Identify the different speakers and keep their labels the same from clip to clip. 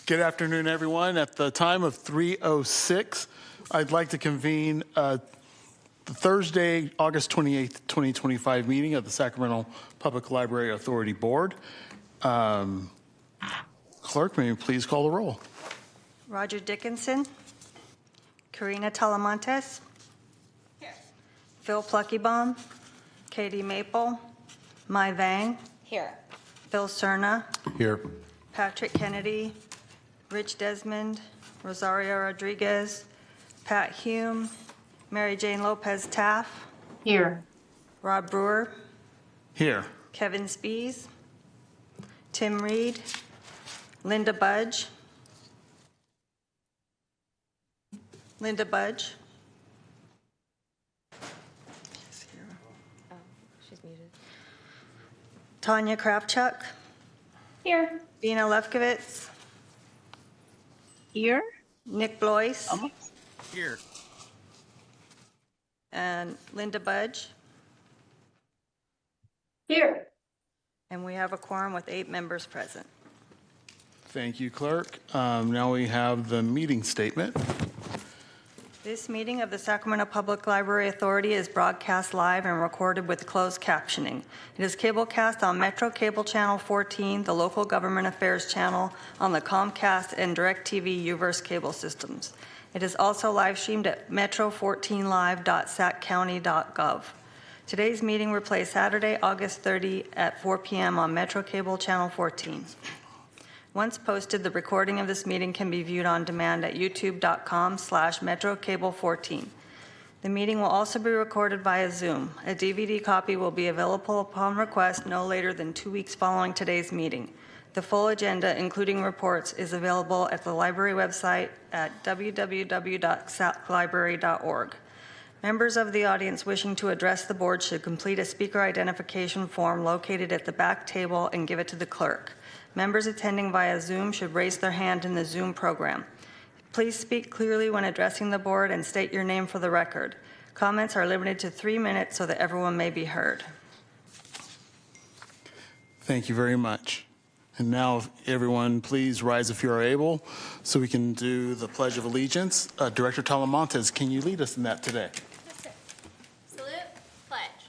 Speaker 1: Good afternoon, everyone. At the time of 3:06, I'd like to convene the Thursday, August 28th, 2025 meeting of the Sacramento Public Library Authority Board. Clerk, may you please call the roll?
Speaker 2: Roger Dickinson. Karina Talamontes.
Speaker 3: Here.
Speaker 2: Phil Pluckybaum. Katie Maple. Mai Vang.
Speaker 3: Here.
Speaker 2: Phil Cerna.
Speaker 4: Here.
Speaker 2: Patrick Kennedy. Rich Desmond. Rosario Rodriguez. Pat Hume. Mary Jane Lopez Taff.
Speaker 3: Here.
Speaker 2: Rob Brewer.
Speaker 1: Here.
Speaker 2: Kevin Spees. Tim Reed. Linda Budge. Linda Budge.
Speaker 3: Oh, she's muted.
Speaker 2: Tanya Kravchuk.
Speaker 3: Here.
Speaker 2: Dina Lefkowitz.
Speaker 3: Here.
Speaker 2: Nick Blois.
Speaker 1: Here.
Speaker 2: And Linda Budge.
Speaker 3: Here.
Speaker 2: And we have a quorum with 8 members present.
Speaker 1: Thank you, Clerk. Now we have the meeting statement.
Speaker 2: This meeting of the Sacramento Public Library Authority is broadcast live and recorded with closed captioning. It is cablecast on Metro Cable Channel 14, the Local Government Affairs Channel, on the Comcast and DirecTV UVerse cable systems. It is also live streamed at metro14live.saccounty.gov. Today's meeting will play Saturday, August 30 at 4 p.m. on Metro Cable Channel 14. Once posted, the recording of this meeting can be viewed on demand at youtube.com/metrocable14. The meeting will also be recorded via Zoom. A DVD copy will be available upon request no later than 2 weeks following today's meeting. The full agenda, including reports, is available at the library website at www.saclibrary.org. Members of the audience wishing to address the board should complete a speaker identification form located at the back table and give it to the clerk. Members attending via Zoom should raise their hand in the Zoom program. Please speak clearly when addressing the board and state your name for the record. Comments are limited to 3 minutes so that everyone may be heard.
Speaker 1: Thank you very much. And now, everyone, please rise if you are able so we can do the Pledge of Allegiance. Director Talamontes, can you lead us in that today?
Speaker 5: Yes, sir. Salute, pledge.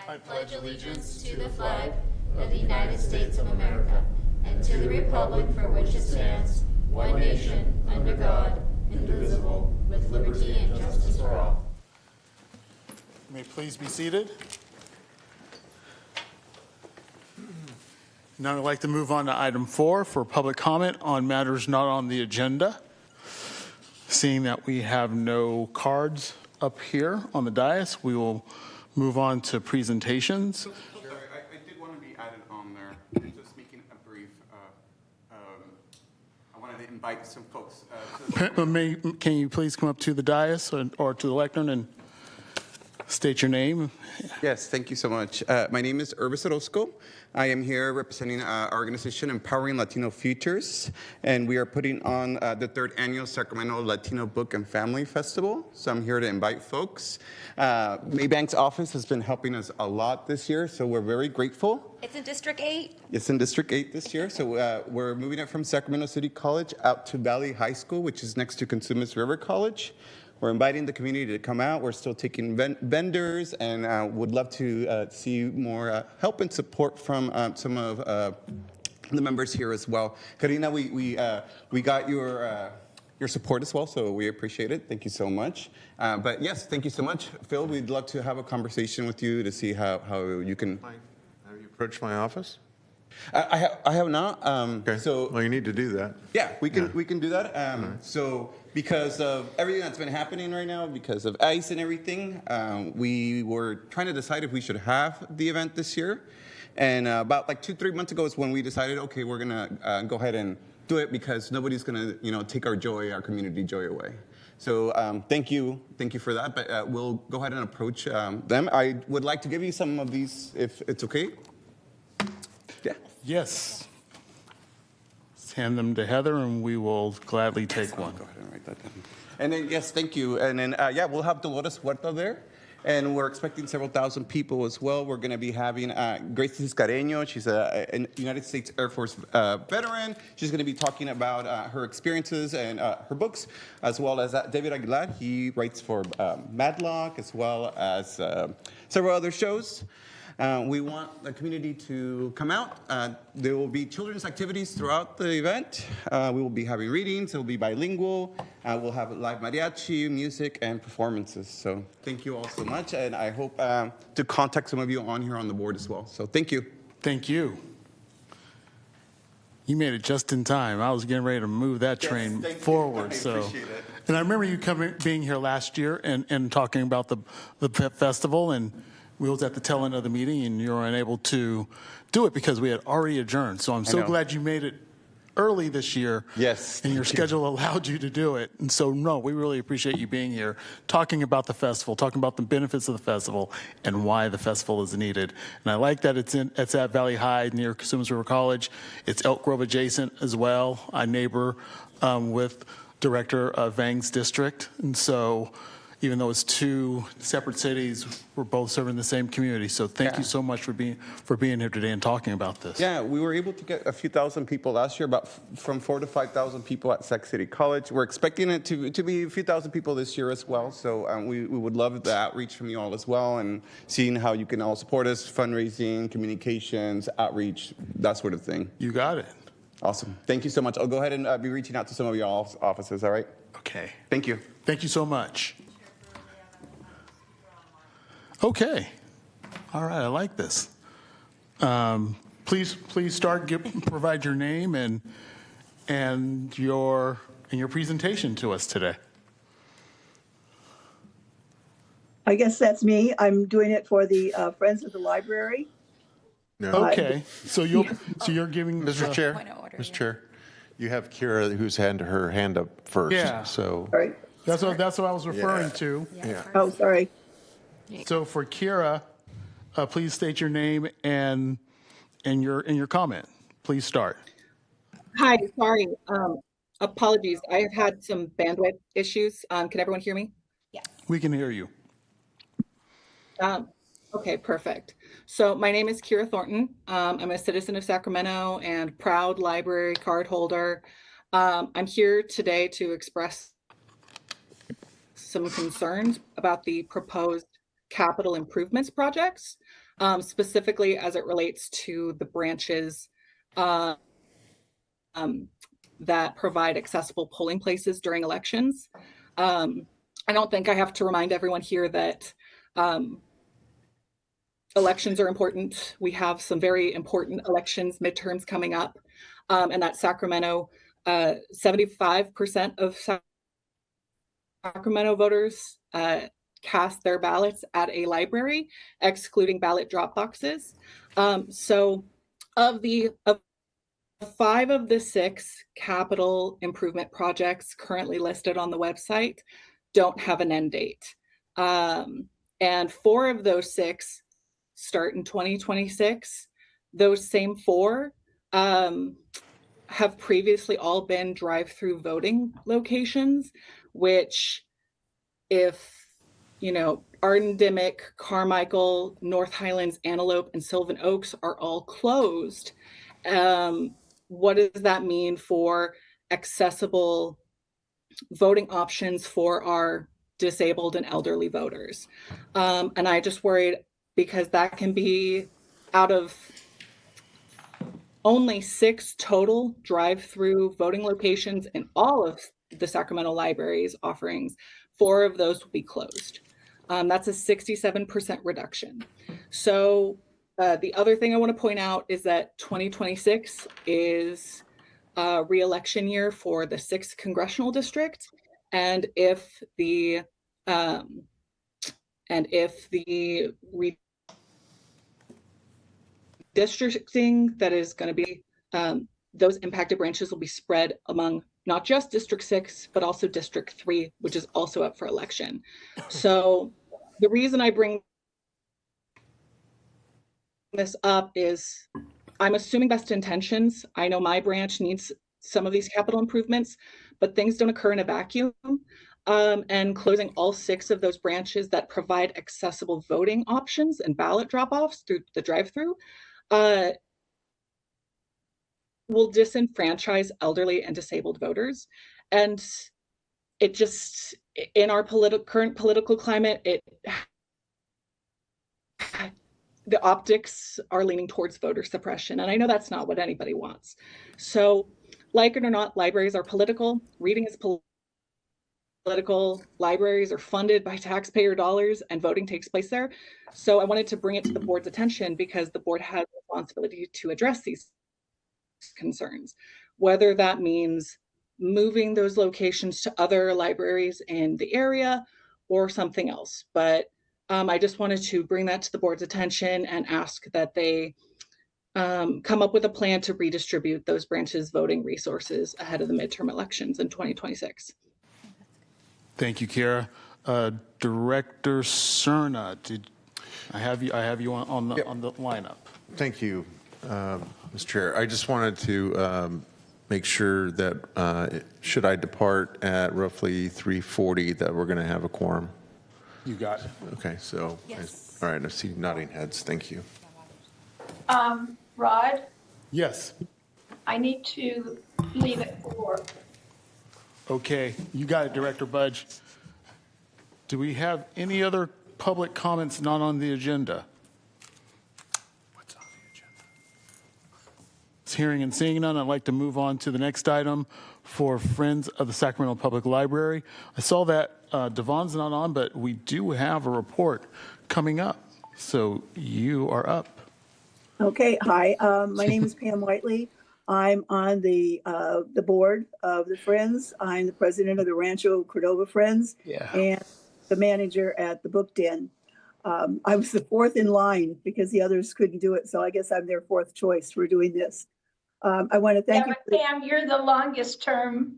Speaker 5: I pledge allegiance to the flag of the United States of America and to the republic for which it stands, one nation, under God, indivisible, with liberty and justice for all.
Speaker 1: You may please be seated. Now I'd like to move on to item 4 for public comment on matters not on the agenda. Seeing that we have no cards up here on the dais, we will move on to presentations.
Speaker 6: Sorry, I did want to be added on there. Just making a brief. I wanted to invite some folks.
Speaker 1: Can you please come up to the dais or to the lectern and state your name?
Speaker 6: Yes, thank you so much. My name is Urbis Orozco. I am here representing our organization Empowering Latino Futures, and we are putting on the 3rd annual Sacramento Latino Book and Family Festival. So I'm here to invite folks. Maybank's office has been helping us a lot this year, so we're very grateful.
Speaker 3: It's in District 8.
Speaker 6: It's in District 8 this year, so we're moving it from Sacramento City College out to Valley High School, which is next to Consumnes River College. We're inviting the community to come out. We're still taking vendors and would love to see more help and support from some of the members here as well. Karina, we got your support as well, so we appreciate it. Thank you so much. But yes, thank you so much. Phil, we'd love to have a conversation with you to see how you can...
Speaker 4: Have you approached my office?
Speaker 6: I have not.
Speaker 4: Okay.
Speaker 6: So
Speaker 4: Well, you need to do that.
Speaker 6: yeah, we can do that. So because of everything that's been happening right now, because of ICE and everything, we were trying to decide if we should have the event this year. And about like 2-3 months ago is when we decided, okay, we're gonna go ahead and do it because nobody's gonna, take our joy, our community joy away. So thank you for that. But we'll go ahead and approach them. I would like to give you some of these, if it's okay. Yeah.
Speaker 1: Yes. Let's hand them to Heather, and we will gladly take one.
Speaker 6: Go ahead and write that down. And then, yes, thank you. And then, we'll have Dolores Huerta there. And we're expecting several thousand people as well. We're going to be having Grace Ciscareño. She's a United States Air Force veteran. She's going to be talking about her experiences and her books, as well as David Aguilar. He writes for Madlock, as well as several other shows. We want the community to come out. There will be children's activities throughout the event. We will be having readings. It will be bilingual. We'll have live mariachi, music, and performances. So thank you all so much, and I hope to contact some of you on here on the board as well. So thank you.
Speaker 1: Thank you. You made it just in time. I was getting ready to move that train
Speaker 6: thank you.
Speaker 1: forward.
Speaker 6: I
Speaker 1: So,
Speaker 6: appreciate it.
Speaker 1: and I remember you being here last year and talking about the festival, and we was at the tail end of the meeting, and you were unable to do it because we had already adjourned. So I'm so
Speaker 6: know.
Speaker 1: glad you made it early this year.
Speaker 6: Yes,
Speaker 1: And your
Speaker 6: thank you.
Speaker 1: schedule allowed you to do it. And so, no, we really appreciate you being here, talking about the festival, talking about the benefits of the festival, and why the festival is needed. And I like that it's at Valley High near Cosumnes River College. It's Elk Grove adjacent as well. I neighbor with Director Vang's district. And so, even though it's two separate cities, we're both serving the same community. So thank you so much for being here today and talking about this.
Speaker 6: Yeah, we were able to get a few thousand people last year, about from 4,000 to 5,000 people at Sac City College. We're expecting it to be a few thousand people this year as well. So we would love the outreach from you all as well, and seeing how you can all support us, fundraising, communications, outreach, that sort of thing.
Speaker 1: You got it.
Speaker 6: Awesome. Thank you so much. I'll go ahead and be reaching out to some of your offices, all right?
Speaker 1: Okay.
Speaker 6: Thank you.
Speaker 1: Thank you so much. Okay. All right, I like this. Please provide your name and your presentation to us today.
Speaker 7: I guess that's me. I'm doing it for the Friends of the Library.
Speaker 4: No.
Speaker 1: Okay. So you're giving
Speaker 4: Mr. Chair,
Speaker 3: Point of order,
Speaker 4: Mr.
Speaker 3: yeah.
Speaker 4: Chair, you have Kira who's had her hand up first.
Speaker 1: Yeah.
Speaker 4: So,
Speaker 7: Sorry.
Speaker 1: That's what I was referring
Speaker 4: Yeah.
Speaker 1: to.
Speaker 4: yeah.
Speaker 7: Oh, sorry.
Speaker 1: So for Kira, please state your name and your comment. Please start.
Speaker 8: Hi, sorry. Apologies. I have had some bandwidth issues. Can everyone hear me?
Speaker 1: We can hear you.
Speaker 8: Okay, perfect. So my name is Kira Thornton. I'm a citizen of Sacramento and proud library card holder. I'm here today to express some concerns about the proposed capital improvements projects, specifically as it relates to the branches that provide accessible polling places during elections. I don't think I have to remind everyone here that elections are important. We have some very important elections, midterms coming up, and that Sacramento, 75% of Sacramento voters cast their ballots at a library, excluding ballot drop boxes. So of 5 of the 6 capital improvement projects currently listed on the website don't have an end date. And 4 of those 6 start in 2026. Those same 4 have previously all been drive-through voting locations, which if Arden Dimick, Carmichael, North Highlands, Antelope, and Sylvan Oaks are all closed, what does that mean for accessible voting options for our disabled and elderly voters? And I just worried because that can be out of only 6 total drive-through voting locations in all of the Sacramento Library's offerings, 4 of those will be closed. That's a 67% reduction. So the other thing I want to point out is that 2026 is a re-election year for the 6th congressional district, and if the redistricting that is going to be, those impacted branches will be spread among not just District 6, but also District 3, which is also up for election. So the reason I bring this up is I'm assuming best intentions. I know my branch needs some of these capital improvements, but things don't occur in a vacuum. and closing all 6 of those branches that provide accessible voting options and ballot drop-offs through the drive-through will disenfranchise elderly and disabled voters. And it just, in our current political climate, the optics are leaning towards voter suppression. And I know that's not what anybody wants. So, like it or not, libraries are political. Reading is political. Libraries are funded by taxpayer dollars, and voting takes place there. So I wanted to bring it to the board's attention because the board has a responsibility to address these concerns, whether that means moving those locations to other libraries in the area or something else. But I just wanted to bring that to the board's attention and ask that they come up with a plan to redistribute those branches' voting resources ahead of the midterm elections in 2026.
Speaker 1: Thank you, Kara. Director Cerna, I have you on the lineup.
Speaker 4: Thank you, Mr. Chair. I just wanted to make sure that should I depart at roughly 3:40 that we're going to have a quorum.
Speaker 1: You got it.
Speaker 4: Okay, so, all right, I see nodding heads. Thank you.
Speaker 3: Rod,
Speaker 1: Yes.
Speaker 3: I need to leave at 4.
Speaker 1: Okay, you got it, Director Budge. Do we have any other public comments not on the agenda? What's on the agenda? Hearing and seeing none, I'd like to move on to the next item for Friends of the Sacramento Public Library. I saw that Devon's not on, but we do have a report coming up. So you are up.
Speaker 7: Okay, hi, my name is Pam Whiteley. I'm on the board of the Friends. I'm the president of the Rancho Cordova Friends and the manager at the Book Den. I was the 4th in line because the others couldn't do it, so I guess I'm their 4th choice for doing this. I want to thank you.
Speaker 3: But Pam, you're the longest term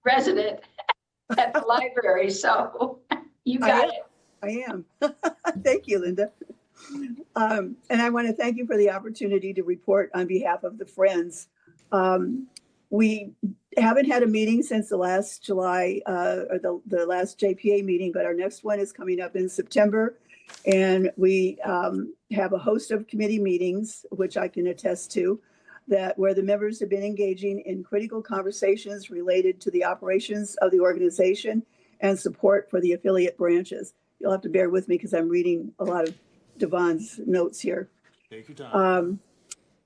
Speaker 3: resident at the library, so you got it.
Speaker 7: I am. Thank you, Linda. And I want to thank you for the opportunity to report on behalf of the Friends. We haven't had a meeting since the last July, or the last JPA meeting, but our next one is coming up in September. And we have a host of committee meetings, which I can attest to, where the members have been engaging in critical conversations related to the operations of the organization and support for the affiliate branches. You'll have to bear with me because I'm reading a lot of Devon's notes here.
Speaker 1: Take your time.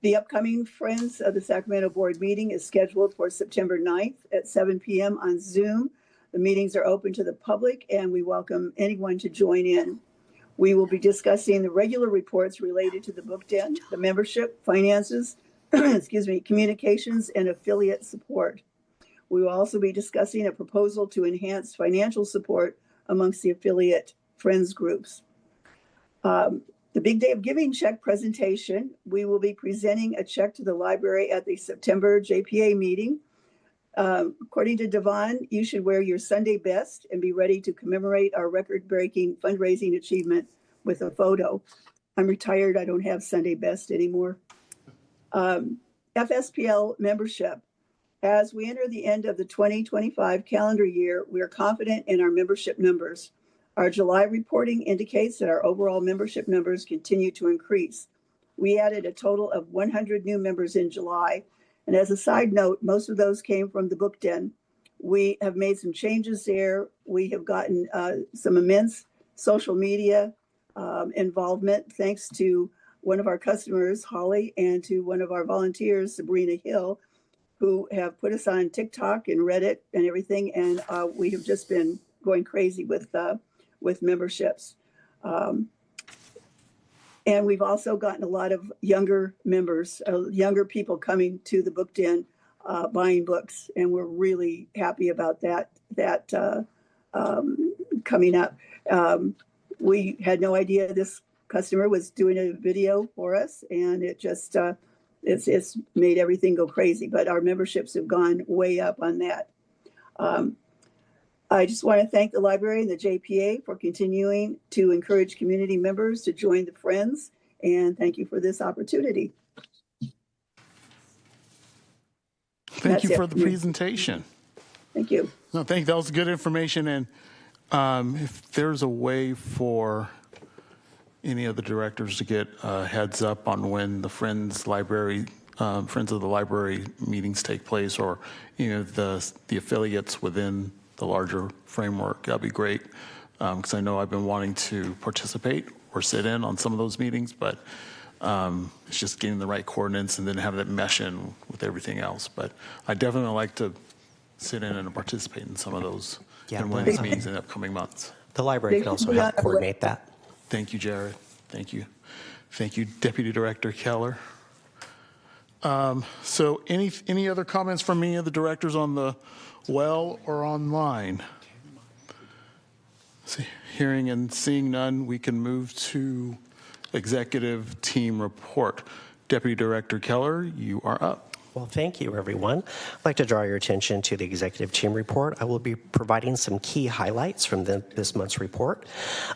Speaker 7: The upcoming Friends of the Sacramento Board meeting is scheduled for September 9th at 7 p.m. on Zoom. The meetings are open to the public and we welcome anyone to join in. We will be discussing the regular reports related to the Book Den, the membership, finances, communications, and affiliate support. We will also be discussing a proposal to enhance financial support amongst the affiliate Friends groups. The Big Day of Giving check presentation, we will be presenting a check to the library at the September JPA meeting. According to Devon, you should wear your Sunday best and be ready to commemorate our record-breaking fundraising achievement with a photo. I'm retired, I don't have Sunday best anymore. FSPL membership. As we enter the end of the 2025 calendar year, we are confident in our membership numbers. Our July reporting indicates that our overall membership numbers continue to increase. We added a total of 100 new members in July. And as a side note, most of those came from the Book Den. We have made some changes there. We have gotten some immense social media involvement thanks to one of our customers, Holly, and to one of our volunteers, Sabrina Hill, who have put us on TikTok and Reddit and everything. And we have just been going crazy with memberships. And we've also gotten a lot of younger members, younger people coming to the Book Den, buying books. And we're really happy about that coming up. We had no idea this customer was doing a video for us, and it just, it's made everything go crazy. But our memberships have gone way up on that. I just want to thank the library and the JPA for continuing to encourage community members to join the Friends, and thank you for this opportunity.
Speaker 1: Thank you for the presentation.
Speaker 7: Thank you.
Speaker 1: No, thank you. That was good information. And if there's a way for any of the directors to get a heads up on when the Friends of the Library meetings take place, or the affiliates within the larger framework, that'd be great. Because I know I've been wanting to participate or sit in on some of those meetings, but it's just getting the right coordinates and then have that mesh in with everything else. But I definitely like to sit in and participate in some of those
Speaker 9: Yeah,
Speaker 1: and one of these meetings in the upcoming months.
Speaker 9: The library can also help coordinate that.
Speaker 1: Thank you, Jared. Thank you. Thank you, Deputy Director Keller. So any other comments from any of the directors on the well or online? Hearing and seeing none, we can move to executive team report. Deputy Director Keller, you are up.
Speaker 9: Well, thank you, everyone. I'd like to draw your attention to the executive team report. I will be providing some key highlights from this month's report.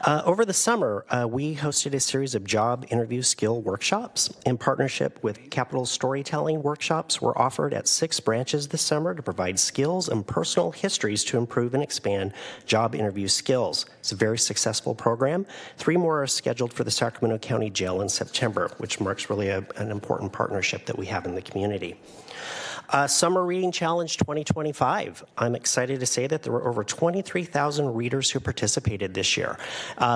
Speaker 9: Over the summer, we hosted a series of job interview skill workshops. In partnership with Capital Storytelling, workshops were offered at 6 branches this summer to provide skills and personal histories to improve and expand job interview skills. It's a very successful program. 3 more are scheduled for the Sacramento County Jail in September, which marks really an important partnership that we have in the community. Summer Reading Challenge 2025. I'm excited to say that there were over 23,000 readers who participated this year.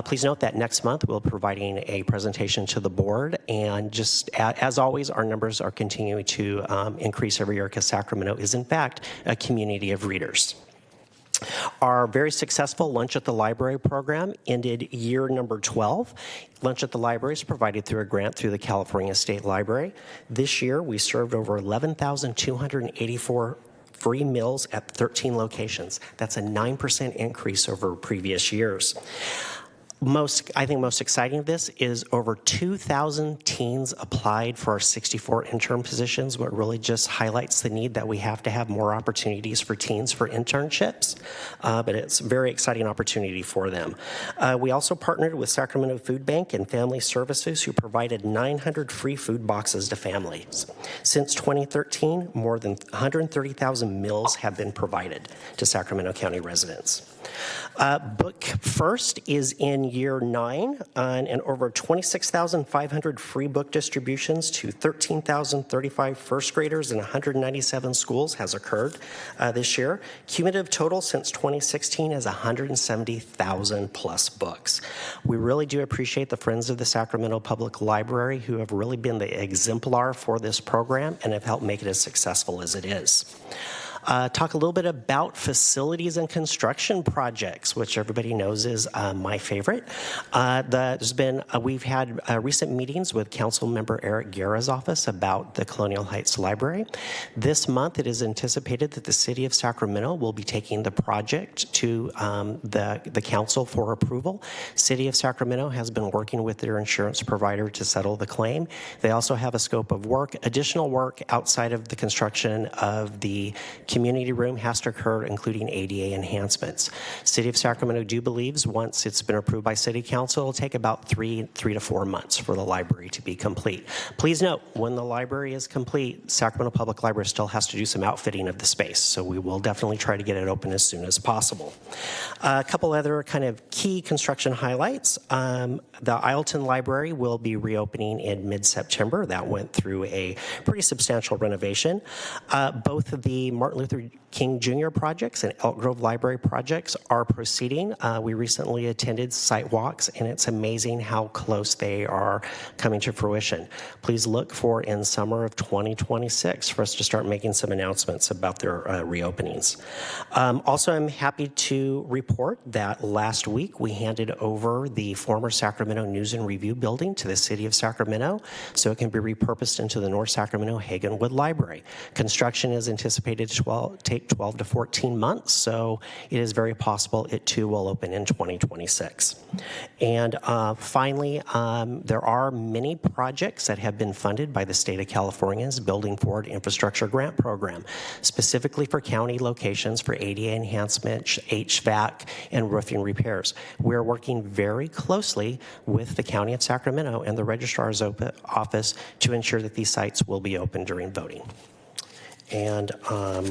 Speaker 9: Please note that next month we'll be providing a presentation to the board, and just as always, our numbers are continuing to increase every year because Sacramento is in fact a community of readers. Our very successful Lunch at the Library program ended year number 12. Lunch at the Library is provided through a grant through the California State Library. This year, we served over 11,284 free meals at 13 locations. That's a 9% increase over previous years. I think most exciting of this is over 2,000 teens applied for our 64 intern positions, what really just highlights the need that we have to have more opportunities for teens for internships, but it's a very exciting opportunity for them. We also partnered with Sacramento Food Bank and Family Services, who provided 900 free food boxes to families. Since 2013, more than 130,000 meals have been provided to Sacramento County residents. Book First is in year 9, and over 26,500 free book distributions to 13,035 first graders in 197 schools has occurred this year. Cumulative total since 2016 is 170,000 plus books. We really do appreciate the Friends of the Sacramento Public Library, who have really been the exemplar for this program and have helped make it as successful as it is. Talk a little bit about facilities and construction projects, which everybody knows is my favorite. We've had recent meetings with Council Member Eric Guerra's office about the Colonial Heights Library. This month, it is anticipated that the City of Sacramento will be taking the project to the council for approval. City of Sacramento has been working with their insurance provider to settle the claim. They also have a scope of work. Additional work outside of the construction of the community room has to occur, including ADA enhancements. City of Sacramento believes once it's been approved by City Council, it'll take about 3 to 4 months for the library to be complete. Please note, when the library is complete, Sacramento Public Library still has to do some outfitting of the space, so we will definitely try to get it open as soon as possible. A couple other kind of key construction highlights. The Isleton Library will be reopening in mid-September. That went through a pretty substantial renovation. Both of the Martin Luther King Jr. projects and Elk Grove Library projects are proceeding. We recently attended site walks, and it's amazing how close they are coming to fruition. Please look for in summer of 2026 for us to start making some announcements about their reopenings. Also, I'm happy to report that last week we handed over the former Sacramento News and Review building to the City of Sacramento so it can be repurposed into the North Sacramento Hagenwood Library. Construction is anticipated to take 12 to 14 months, so it is very possible it too will open in 2026. And finally, there are many projects that have been funded by the state of California's Building Forward Infrastructure Grant Program, specifically for county locations for ADA enhancement, HVAC, and roofing repairs. We're working very closely with the County of Sacramento and the Registrar's office to ensure that these sites will be open during voting. And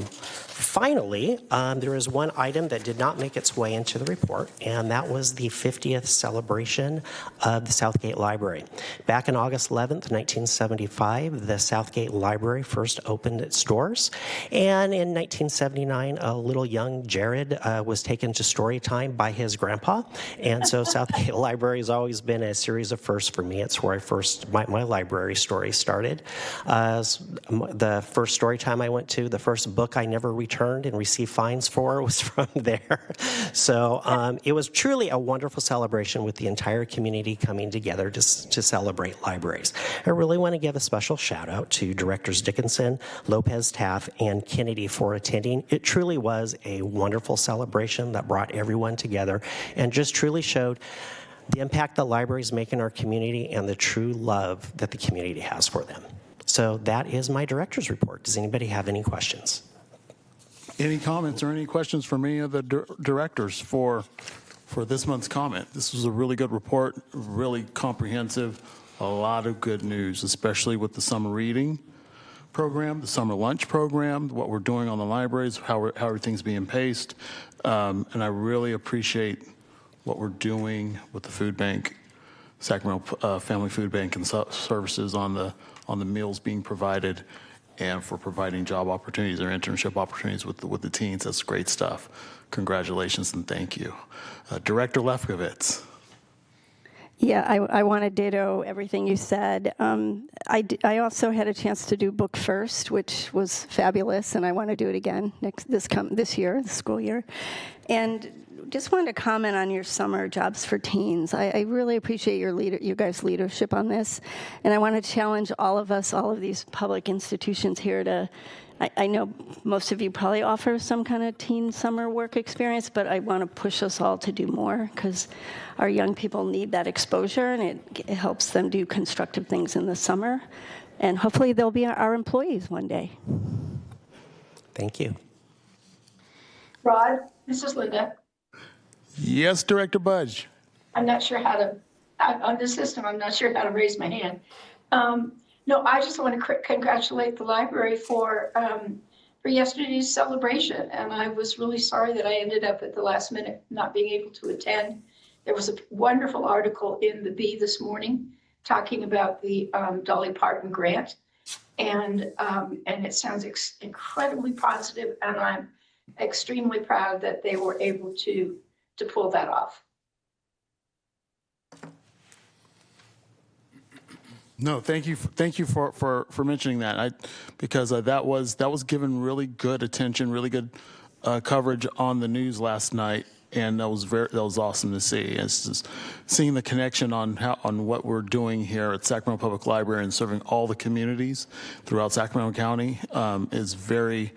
Speaker 9: finally, there is one item that did not make its way into the report, and that was the 50th celebration of the Southgate Library. Back on August 11th, 1975, the Southgate Library first opened its doors, and in 1979, a little young Jared was taken to story time by his grandpa, and so Southgate Library has always been a series of firsts for me. It's where I first, my library story started. The first story time I went to, the first book I never returned and received fines for was from there. So it was truly a wonderful celebration with the entire community coming together to celebrate libraries. I really want to give a special shout out to Directors Dickinson, Lopez Taff, and Kennedy for attending. It truly was a wonderful celebration that brought everyone together and just truly showed the impact the libraries make in our community and the true love that the community has for them. So that is my director's report. Does anybody have any questions?
Speaker 1: Any comments or any questions from any of the directors for this month's comment? This was a really good report, really comprehensive, a lot of good news, especially with the summer reading program, the summer lunch program, what we're doing on the libraries, how everything's being paced. And I really appreciate what we're doing with the food bank, Sacramento Family Food Bank and services on the meals being provided and for providing job opportunities or internship opportunities with the teens. That's great stuff. Congratulations and thank you. Director Lefkowitz.
Speaker 10: Yeah, I want to ditto everything you said. I also had a chance to do Book First, which was fabulous, and I want to do it again this year, the school year. And just wanted to comment on your summer jobs for teens. I really appreciate you guys' leadership on this, and I want to challenge all of us, all of these public institutions here to. I know most of you probably offer some kind of teen summer work experience, but I want to push us all to do more because our young people need that exposure, and it helps them do constructive things in the summer. And hopefully they'll be our employees one day.
Speaker 9: Thank you.
Speaker 3: Rod, this is Linda.
Speaker 1: Yes, Director Budge.
Speaker 3: I'm not sure how to, on the system, I'm not sure how to raise my hand. No, I just want to congratulate the library for yesterday's celebration. And I was really sorry that I ended up at the last minute not being able to attend. There was a wonderful article in the Bee this morning talking about the Dolly Parton grant. And it sounds incredibly positive, and I'm extremely proud that they were able to pull that off.
Speaker 1: No, thank you for mentioning that. Because that was given really good attention, really good coverage on the news last night, and that was awesome to see. It's just seeing the connection on what we're doing here at Sacramento Public Library and serving all the communities throughout Sacramento County is very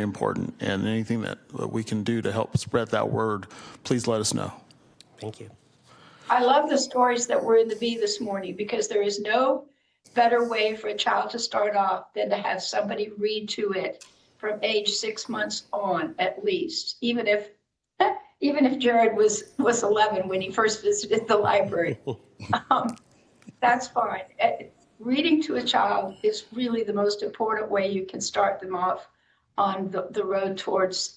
Speaker 1: important. And anything that we can do to help spread that word, please let us know.
Speaker 9: Thank you.
Speaker 3: I love the stories that were in the Bee this morning because there is no better way for a child to start off than to have somebody read to it from age 6 months on, at least, even if Jared was 11 when he first visited the library. That's fine. Reading to a child is really the most important way you can start them off on the road towards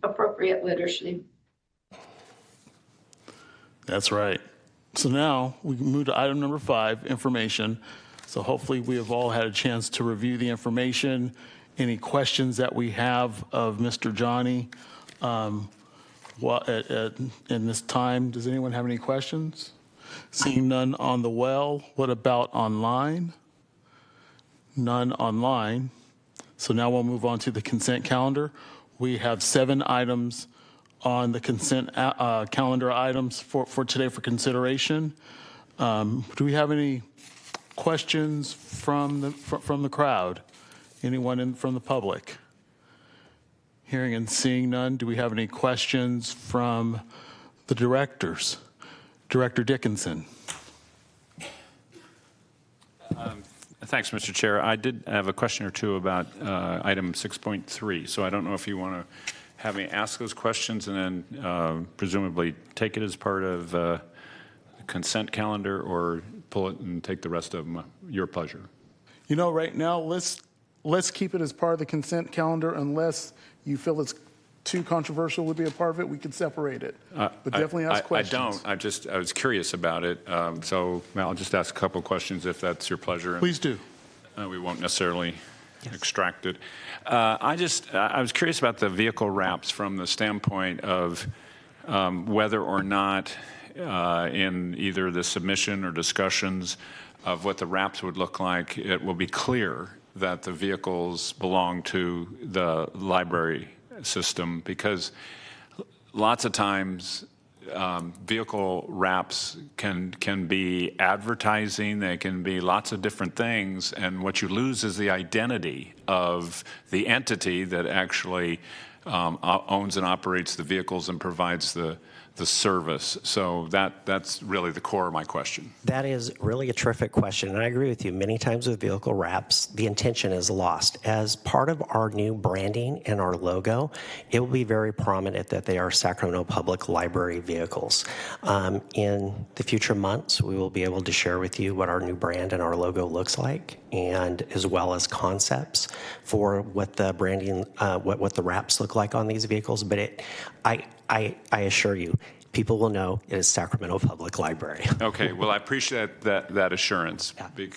Speaker 3: appropriate literacy.
Speaker 1: That's right. So now we can move to item number 5, information. So hopefully we have all had a chance to review the information. Any questions that we have of Mr. Johnny in this time? Does anyone have any questions? Seeing none on the well, what about online? None online. So now we'll move on to the consent calendar. We have 7 items on the consent calendar items for today for consideration. Do we have any questions from the crowd? Anyone from the public? Hearing and seeing none, do we have any questions from the directors? Director Dickinson.
Speaker 11: Thanks, Mr. Chair. I did have a question or two about item 6.3, so I don't know if you want to have me ask those questions and then presumably take it as part of the consent calendar or pull it and take the rest of them, your pleasure.
Speaker 1: You know, right now, let's let's keep it as part of the consent calendar unless you feel it's too controversial to be a part of it. We could separate it. But definitely ask questions.
Speaker 11: I don't. I was curious about it. So I'll just ask a couple of questions if that's your pleasure.
Speaker 1: Please do.
Speaker 11: We won't necessarily extract it. I was curious about the vehicle wraps from the standpoint of whether or not in either the submission or discussions of what the wraps would look like, it will be clear that the vehicles belong to the library system, because lots of times vehicle wraps can be advertising, they can be lots of different things, and what you lose is the identity of the entity that actually owns and operates the vehicles and provides the service. So that's really the core of my question.
Speaker 9: That is really a terrific question, and I agree with you. Many times with vehicle wraps, the intention is lost. As part of our new branding and our logo, it will be very prominent that they are Sacramento Public Library vehicles. In the future months, we will be able to share with you what our new brand and our logo looks like, and as well as concepts for what the branding, what the wraps look like on these vehicles. But I assure you, people will know it is Sacramento Public Library.
Speaker 11: Okay, well, I appreciate that assurance,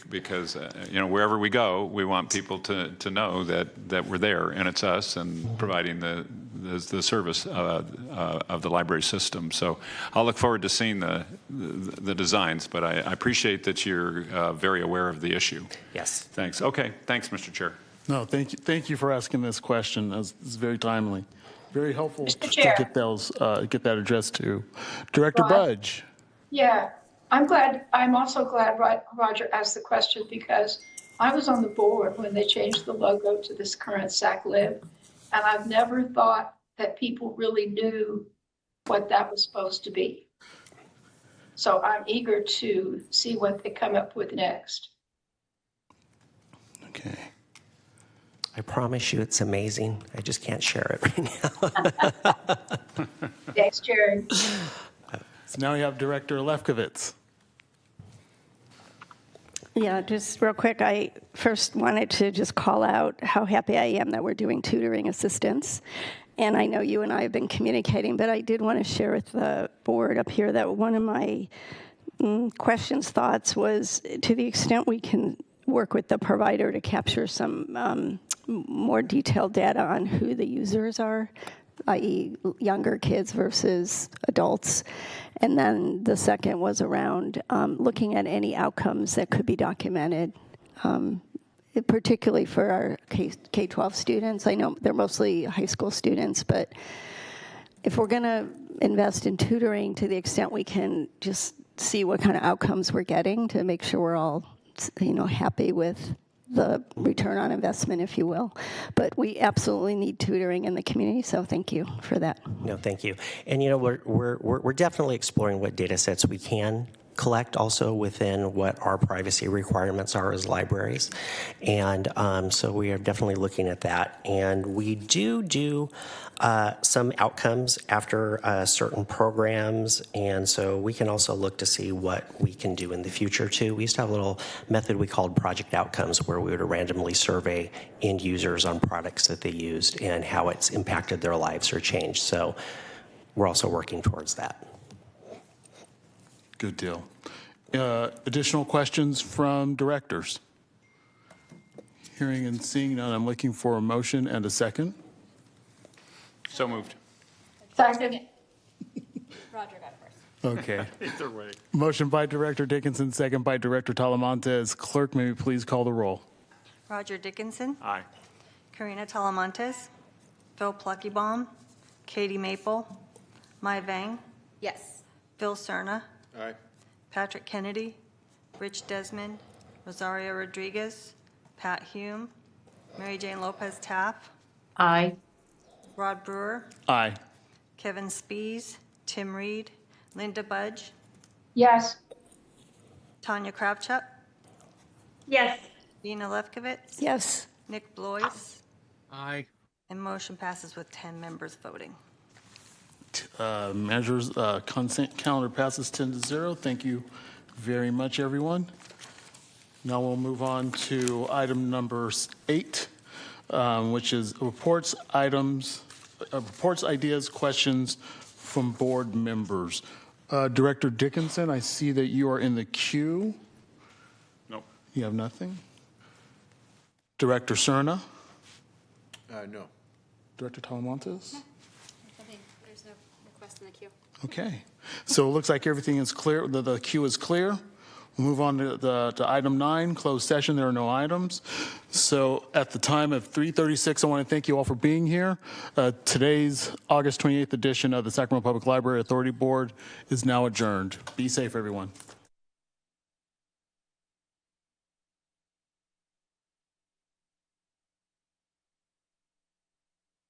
Speaker 11: because wherever we go, we want people to know that we're there and it's us and providing the service of the library system. So I'll look forward to seeing the designs, but I appreciate that you're very aware of the issue.
Speaker 9: Yes.
Speaker 11: Thanks. Okay, thanks, Mr. Chair.
Speaker 1: No, thank you for asking this question. It's very timely. Very helpful to
Speaker 3: Chair.
Speaker 1: get that addressed to Director Budge.
Speaker 3: Yeah, I'm also glad Roger asked the question, because I was on the board when they changed the logo to this current SacLib, and I've never thought that people really knew what that was supposed to be. So I'm eager to see what they come up with next.
Speaker 1: Okay.
Speaker 9: I promise you it's amazing. I just can't share it right now.
Speaker 3: Thanks, Jerry.
Speaker 1: So now we have Director Lefkowitz.
Speaker 10: Yeah, just real quick, I first wanted to just call out how happy I am that we're doing tutoring assistance. And I know you and I have been communicating, but I did want to share with the board up here that one of my questions, thoughts was, to the extent we can work with the provider to capture some more detailed data on who the users are, i.e. younger kids versus adults. And then the second was around looking at any outcomes that could be documented, particularly for our K-12 students. I know they're mostly high school students, but if we're going to invest in tutoring, to the extent we can just see what kind of outcomes we're getting to make sure we're all happy with the return on investment, if you will. But we absolutely need tutoring in the community, so thank you for that.
Speaker 9: No, thank you. And we're definitely exploring what data sets we can collect also within what our privacy requirements are as libraries. And so we are definitely looking at that. And we do some outcomes after certain programs. And so we can also look to see what we can do in the future too. We used to have a little method we called Project Outcomes, where we would randomly survey end users on products that they used and how it's impacted their lives or changed. So we're also working towards that.
Speaker 1: Good deal. Additional questions from directors? Hearing and seeing none, I'm looking for a motion and a second.
Speaker 11: So moved.
Speaker 3: Second.
Speaker 5: Roger got it first.
Speaker 1: Okay.
Speaker 11: Either way.
Speaker 1: Motion by Director Dickinson, second by Director Talamantes. Clerk, may we please call the roll?
Speaker 2: Roger Dickinson,
Speaker 11: Aye.
Speaker 2: Karina Talamantes, Phil Pluckybaum, Katie Maple, Mai Vang,
Speaker 5: Yes.
Speaker 2: Phil Cerna,
Speaker 11: Aye.
Speaker 2: Patrick Kennedy, Rich Desmond, Rosario Rodriguez, Pat Hume, Mary Jane Lopez Taff,
Speaker 3: Aye.
Speaker 2: Rod Brewer,
Speaker 1: Aye.
Speaker 2: Kevin Spees, Tim Reed, Linda Budge,
Speaker 3: Yes.
Speaker 2: Tanya Kravchuk,
Speaker 3: Yes.
Speaker 2: Dina Lefkowitz,
Speaker 10: Yes.
Speaker 2: Nick Blois,
Speaker 11: Aye.
Speaker 2: and motion passes with 10 members voting.
Speaker 1: Measures, consent calendar passes 10-0. Thank you very much, everyone. Now we'll move on to item number 8, which is reports, ideas, questions from board members. Director Dickinson, I see that you are in the queue.
Speaker 11: Nope.
Speaker 1: You have nothing? Director Cerna?
Speaker 4: No.
Speaker 1: Director Talamantes?
Speaker 5: There's no request in the queue.
Speaker 1: Okay, so it looks like everything is clear, the queue is clear. We'll move on to item 9, closed session. There are no items. So at the time of 3:36, I want to thank you all for being here. Today's August 28th edition of the Sacramento Public Library Authority Board is now adjourned. Be safe, everyone.